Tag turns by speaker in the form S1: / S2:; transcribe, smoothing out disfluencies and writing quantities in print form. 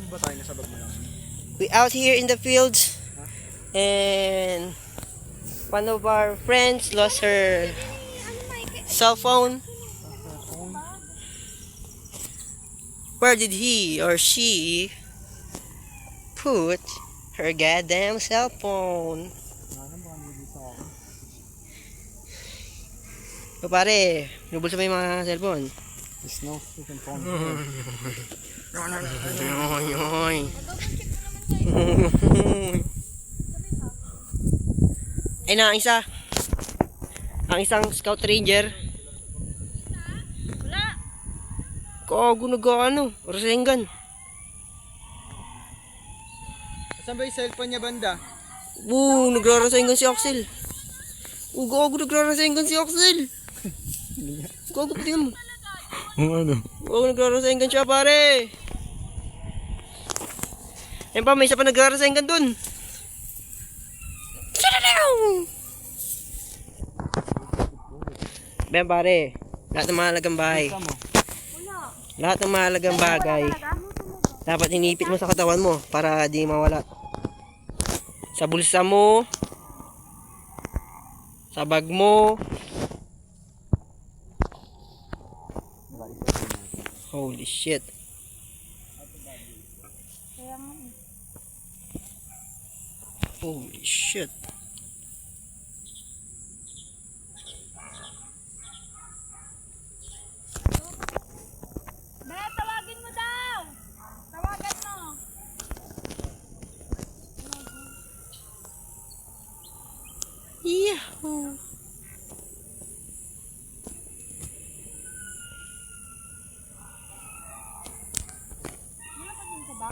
S1: ba tayo nasa bag mo lang?
S2: We out here in the fields. And one of our friends lost her cell phone. Where did he or she put her goddamn cell phone? O pare, nubulsa mo yung mga cellphone?
S1: There's no freaking phone.
S2: Ay na, ang isa. Ang isang scout ranger.
S3: Wala.
S2: Kago nag-ano, Rasengan.
S1: Saan ba yung cellphone niya banda?
S2: Nagrarasengan si Axel. Gago nagrarasengan si Axel. Gago pati mo.
S1: Ano?
S2: Nagrarasengan siya pare. Ayun pa, may isa pa nagrarasengan dun. Ben pare, lahat ng mahalagang bahay, lahat ng mahalagang bagay, dapat inipit mo sa katawan mo para di mawala. Sa bulsa mo, sa bag mo. Holy shit. Holy shit.